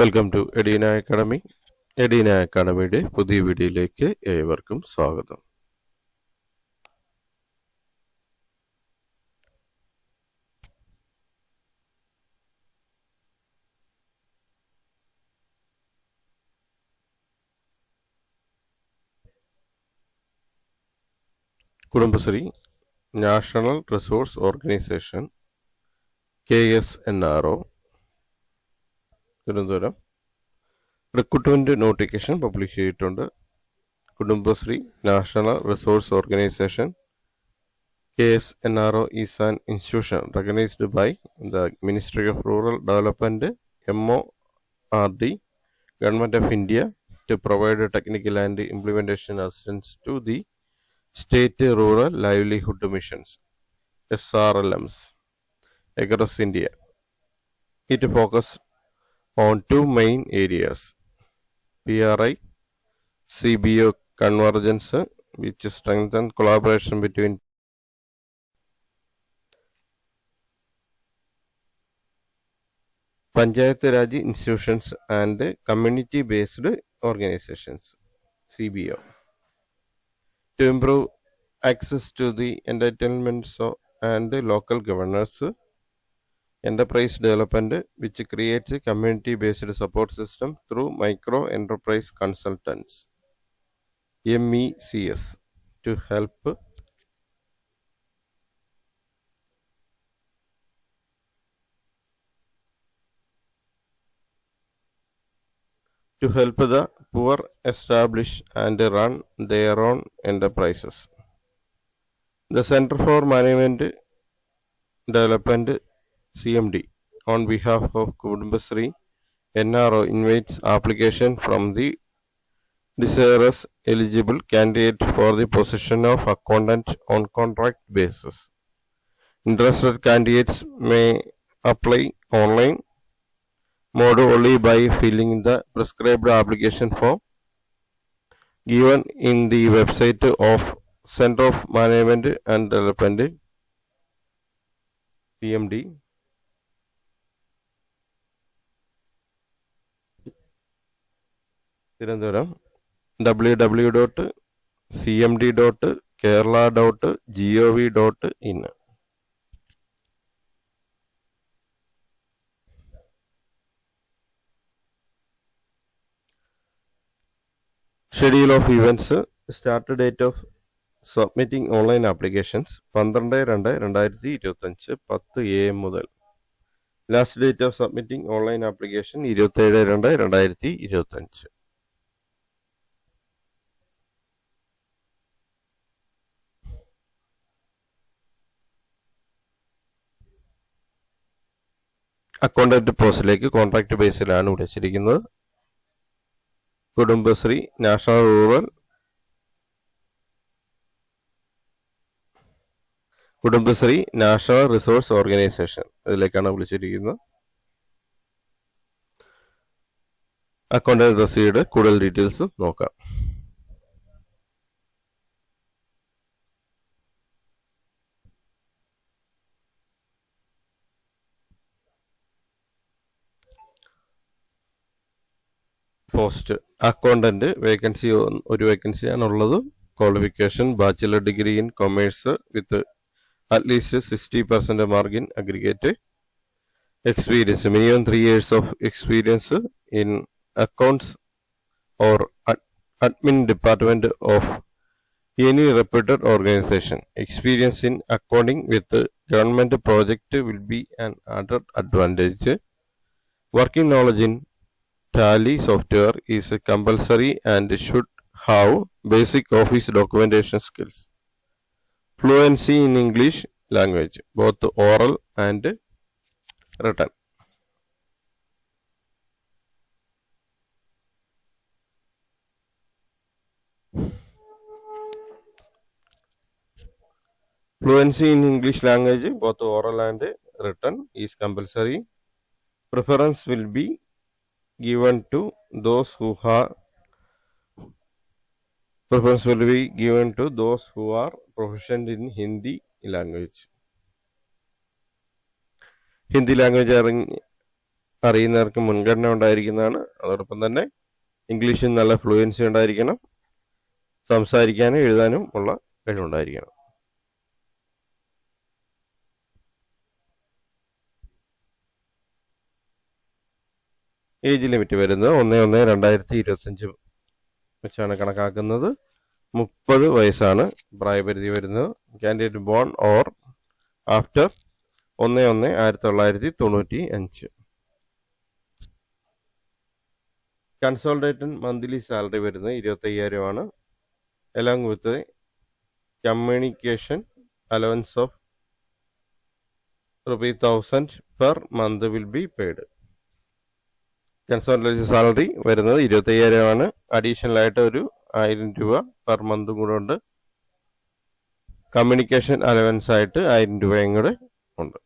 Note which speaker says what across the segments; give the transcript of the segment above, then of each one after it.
Speaker 1: Welcome to Edina academy. Edina അക്കാഡമിയുടെ പുതിയ വീഡിയോയിലേക്ക് ഏവർക്കും സ്വാഗതം. Kudumbashree national resource organisation KSNRO Thiruvananthapuram recruitment notification publish ചെയ്തിട്ടുണ്ട്. Kudumbashree national resource organisation KSNRO is an institution recognized by the Ministry of Rural Development MORD, Government of India, to provide technical and implementation assistance to the state rural livelihood missions SRLMs across India. It focuses on two main areas: PRI CBO convergence, which strengthens collaboration between Panchayat Raj institutions and community based organizations CBO, to improve access to the entitlements and local governance. Enterprise development, which creates a community-based support system through micro enterprise consultants MECS to help the poor establish and run their own enterprises. The Center for Management Development CMD, on behalf of Kudumbasri NRO, invites application from the desirous eligible candidate for the position of accountant on contract basis. Interested candidates may apply online mode only by filling the prescribed application form given in the website of Center of Management and Development CMD, Thiruvananthapuram www.cmd.kerala.gov.in. Schedule of events. Start date of submitting online applications 12/2/2025 10 AM മുതൽ. Last date of submitting online application 27/2/2025. Accountant പോസ്റ്റിലേക്ക് contract ബേസിലാണ് വിളിച്ചിരിക്കുന്നത്. Kudumbashree national resource organisation ഇതിലേക്കാണ് വിളിച്ചിരിക്കുന്നത്. Accountant റസീഡ് കൂടുതൽ details നോക്കാം. Post accountant vacancy ഒരു വേക്കൻസിയാണുള്ളത്. Qualification bachelor degree in commerce with at least 60% mark in aggregate. Experience minimum 3 years of experience in accounts or admin department of any reputed organization. Experience in accounting with government project will be an added advantage. Working knowledge in Tally software is compulsory and should have basic office documentation skills. Fluency in English language, both oral and written. Fluency in English language, both oral and written, is compulsory. Preference will be given to those who are proficient in Hindi language. Hindi language അറിയുന്നവർക്ക് മുൻഗണന ഉണ്ടായിരിക്കുന്നതാണ്. അതോടൊപ്പം തന്നെ ഇംഗ്ലീഷിൽ നല്ല fluency ഉണ്ടായിരിക്കണം. സംസാരിക്കാനും എഴുതാനും ഉള്ള കഴിവുണ്ടായിരിക്കണം. ഏജ് ലിമിറ്റ് വരുന്നത് 1/1/2025 വെച്ചാണ് കണക്കാക്കുന്നത്. 30 വയസ്സാണ് പ്രായപരിധി വരുന്നത്. Candidate born or after 1/1/1995. Consolidated monthly salary വരുന്നത് 25,000 ആണ്. along with the communication allowance of ₹1,000 per month will be paid. കൺസോൾട്ടേറ്റഡ് salary വരുന്നത് 25,000 ആണ്. അഡീഷണൽ ആയിട്ട് ഒരു ₹1,000 പെർ മന്ത് കൂടെ ഉണ്ട്. കമ്മ്യൂണിക്കേഷൻ അലവൻസ് ആയിട്ട് ₹1,000 കൂടെ ഉണ്ട്.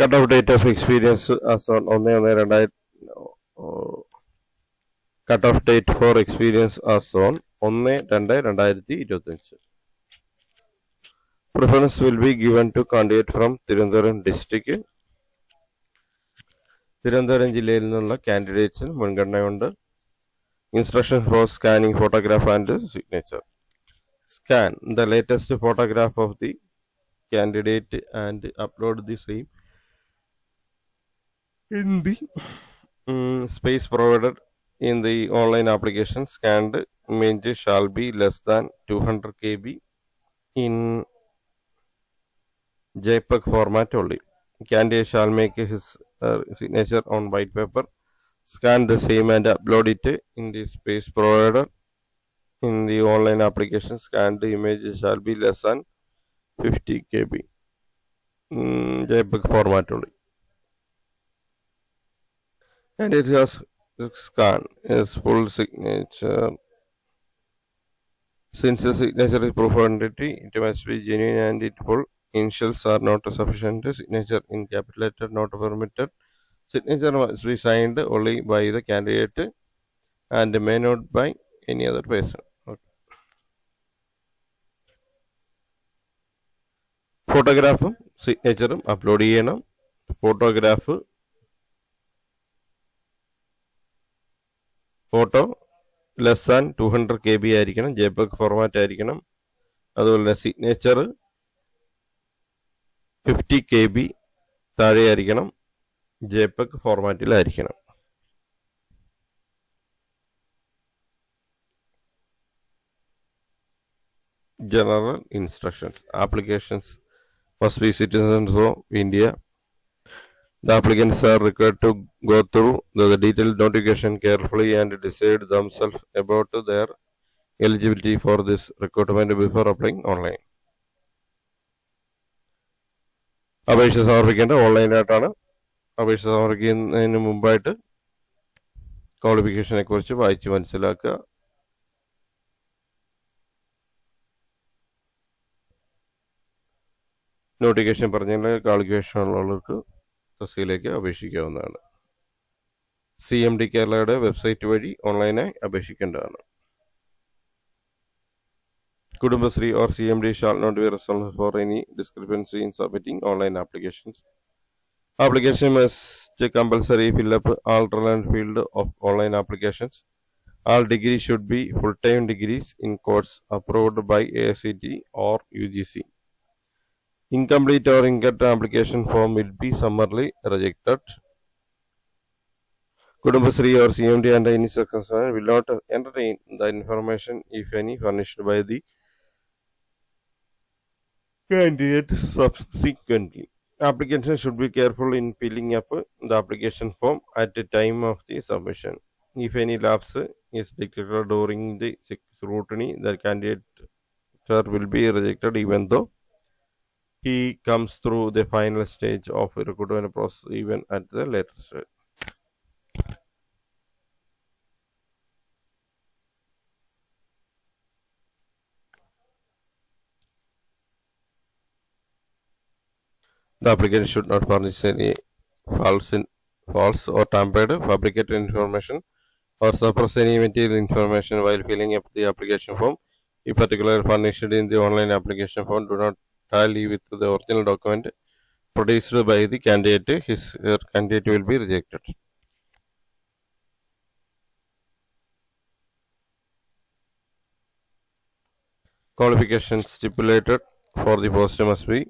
Speaker 1: Cut off date of experience as on 1/1/2000. Cut off date for experience as on 1/2/2025. Preference will be given to candidate from Tirunelveli district. Thiruvananthapuram ജില്ലയിൽ നിന്നുള്ള കാൻഡിഡേറ്റ്സിന് മുൻഗണനയുണ്ട്. Instruction for scanning photograph and signature. Scan the latest photograph of the candidate and upload the same in the space provided in the online application. Scanned image shall be less than 200 KB in JPEG format only. Candidate shall make his signature on white paper. Scan the same and upload it in the space provided in the online application. Scanned image shall be less than 50 KB JPEG format only. And it has scan is full signature. Since the signature is proof of identity, it must be genuine and it full. Initials are not sufficient. Signature in capital letter not permitted. Signature must be signed only by the candidate and may not by any other person. ഫോട്ടോഗ്രാഫും സിഗ്നേച്ചറും upload ചെയ്യണം. Photo less than 200 KB ആയിരിക്കണം. JPEG format ആയിരിക്കണം. അതുപോലെ signature 50 KB താഴെ ആയിരിക്കണം. JPEG ഫോർമാറ്റിലായിരിക്കണം. General instructions. Applications must be citizens of India. The applicants are required to go through the detailed notification carefully and decide themselves about their eligibility for this recruitment before applying online. അപേക്ഷ സമർപ്പിക്കേണ്ട ഓൺലൈനായിട്ടാണ്. അപേക്ഷ സമർപ്പിക്കുന്നതിന് മുമ്പായിട്ട് ക്വാളിഫിക്കേഷനെ കുറിച്ച് വായിച്ച് മനസ്സിലാക്കുക. Notification പറഞ്ഞാൽ qualification ഉള്ളവർക്ക് തസ്തികയിലേക്ക് അപേക്ഷിക്കാവുന്നതാണ്. CMD കേരളയുടെ വെബ്സൈറ്റ് വഴി ഓൺലൈനായി അപേക്ഷിക്കേണ്ടതാണ്. Kudumbashree or CMD shall not be responsible for any discrepancy in submitting online applications. Application must compulsory fill up all relevant field of online applications. All degrees should be full-time degrees in course approved by AICTE or UGC. Incomplete or incorrect application form will be summarily rejected. Kudumbasri or CMD under any circumstance will not entertain the information, if any, furnished by the candidate subsequently. Applicants should be careful in filling up the application form at the time of the submission. If any lapse is detected during the scrutiny, the candidate will be rejected even though he comes through the final stage of recruitment process even at the later stage. The applicant should not furnish any false or tampered, fabricated information or suppress any material information while filling up the application form. If particularly furnished in the online application form do not tally with the original document produced by the candidate, her candidate will be rejected. Qualifications stipulated for the post must be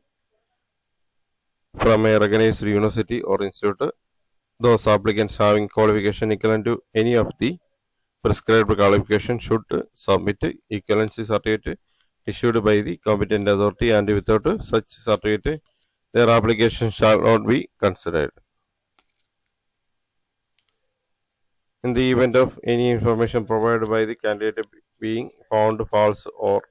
Speaker 1: from a recognized university or institute. Those applicants having qualification equivalent to any of the prescribed qualification should submit equivalency certificate issued by the competent authority, and without such certificate their application shall not be considered. In the event of any information provided by the candidate being found false or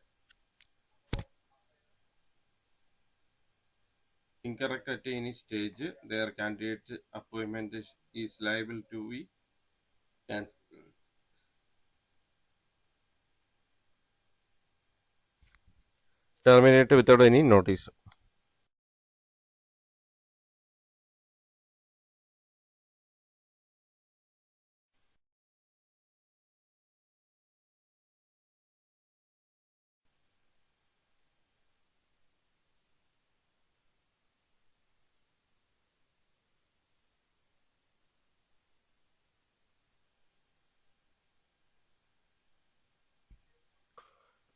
Speaker 1: incorrect at any stage, their candidate appointment is liable to be cancelled. Terminated without any notice.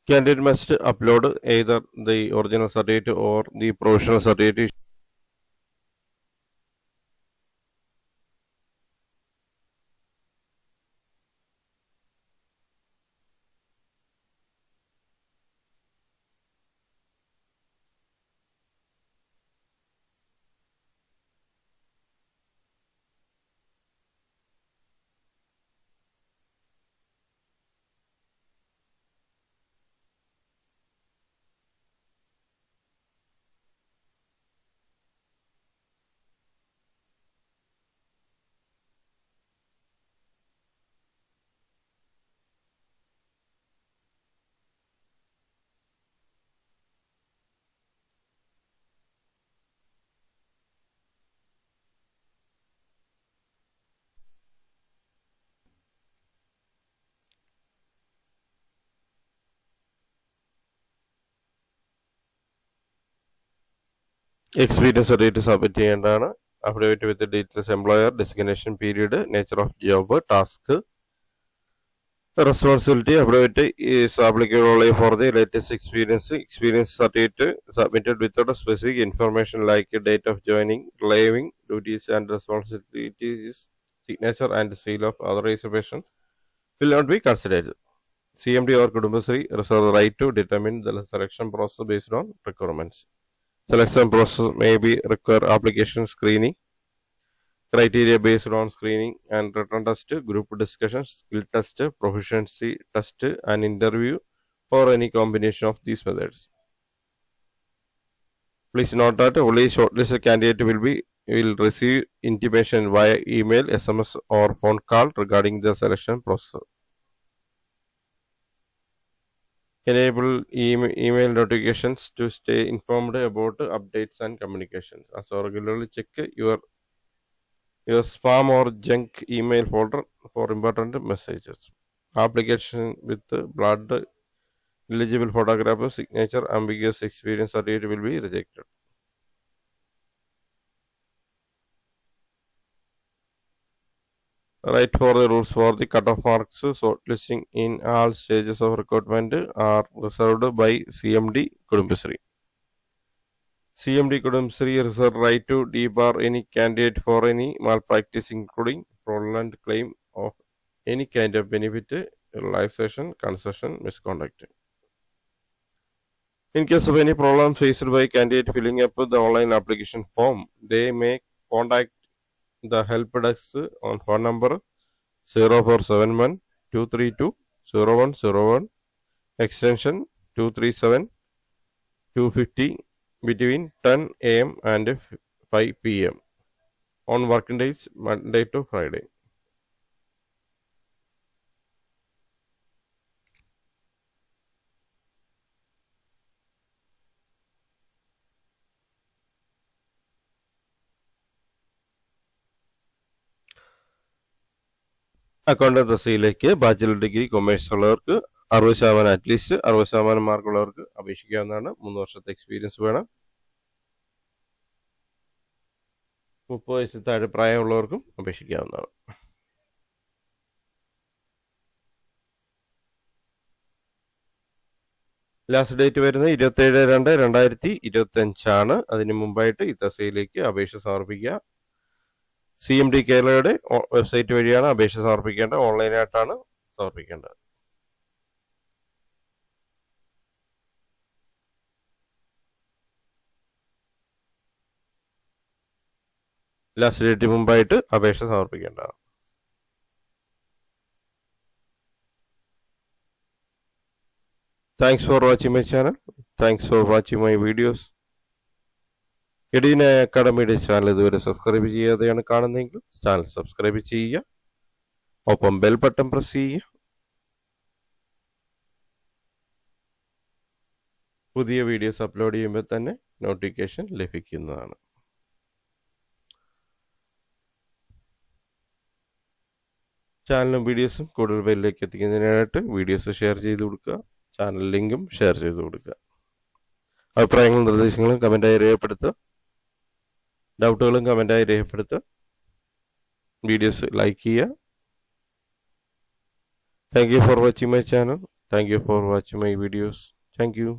Speaker 1: Candidate must upload either the original certificate or the provisional certificate experience certificate submit ചെയ്യേണ്ടതാണ്. Affidavit with the details, employer, designation period, nature of job, task, responsibility. Affidavit is applicable only for the latest experience. Experience certificate submitted without specific information like date of joining, leaving, duties and responsibilities, signature and seal of authorization will not be considered. CMD or Kudumbasri reserve the right to determine the selection process based on requirements. Selection process may be require application screening, criteria based on screening and written test, group discussion, skill test, proficiency test, and interview, or any combination of these methods. Please note that only shortlisted candidate will receive intimation via email, SMS, or phone call regarding the selection process. Enable email notifications to stay informed about updates and communications. Also regularly check your spam or junk email folder for important messages. Application with blood, illegible photograph, signature, ambiguous experience certificate will be rejected. Right for the rules for the cutoff marks, shortlisting in all stages of recruitment are reserved by CMD Kudumbasri. CMD Kudumbasri reserve right to debar any candidate for any malpractice, including fraudulent claim of any kind of benefit, realization, concession, misconduct. In case of any problem faced by candidate filling up the online application form, they may contact the help desk on phone number 0471 232 0101, extension 237, 250, between 10 a.m. and 5 p.m. on working days Monday to Friday. Accountant തസ്തികയിലേക്ക് bachelor degree commerce ഉള്ളവർക്ക് 60% at least 60% മാർക്കുള്ളവർക്ക് അപേക്ഷിക്കാവുന്നതാണ്. 3 വർഷത്തെ experience വേണം. 30 വയസ്സിൽ താഴെ പ്രായമുള്ളവർക്കും അപേക്ഷിക്കാവുന്നതാണ്. Last date വരുന്നത് 27/2/2025 അതിന് മുമ്പായിട്ട് ഈ തസ്തികയിലേക്ക് അപേക്ഷ സമർപ്പിക്കുക. CMD കേരളയുടെ വെബ്സൈറ്റ് വഴിയാണ് അപേക്ഷ സമർപ്പിക്കേണ്ടത്. ഓൺലൈനായിട്ടാണ് സമർപ്പിക്കേണ്ടത്. ലാസ്റ്റ് ഡേറ്റിന് മുമ്പായിട്ട് അപേക്ഷ സമർപ്പിക്കേണ്ടതാണ്. Thanks for watching my channel. Thanks for watching my videos. Edina അക്കാഡമിയുടെ ചാനൽ ഇതുവരെ സബ്സ്ക്രൈബ് ചെയ്യാതെയാണ് കാണുന്നതെങ്കിൽ ചാനൽ സബ്സ്ക്രൈബ് ചെയ്യുക. ഒപ്പം ബെൽ ബട്ടൺ പ്രസ് ചെയ്യുക. പുതിയ വീഡിയോസ് അപ്ലോഡ് ചെയ്യുമ്പോൾ തന്നെ നോട്ടിഫിക്കേഷൻ ലഭിക്കുന്നതാണ്. ചാനലും വീഡിയോസും കൂടുതൽ പേരിലേക്ക് എത്തിക്കുന്നതിനായിട്ട് വീഡിയോസ് ഷെയർ ചെയ്ത് കൊടുക്കുക. ചാനൽ ലിങ്കും ഷെയർ ചെയ്ത് കൊടുക്കുക. അഭിപ്രായങ്ങളും നിർദ്ദേശങ്ങളും കമൻറ്റായി രേഖപ്പെടുത്തുക. ഡൗട്ടുകളും കമൻറ്റായി രേഖപ്പെടുത്തുക. വീഡിയോസ് ലൈക്ക് ചെയ്യുക. Thank you for watching my channel. Thank you for watching my videos. Thank you.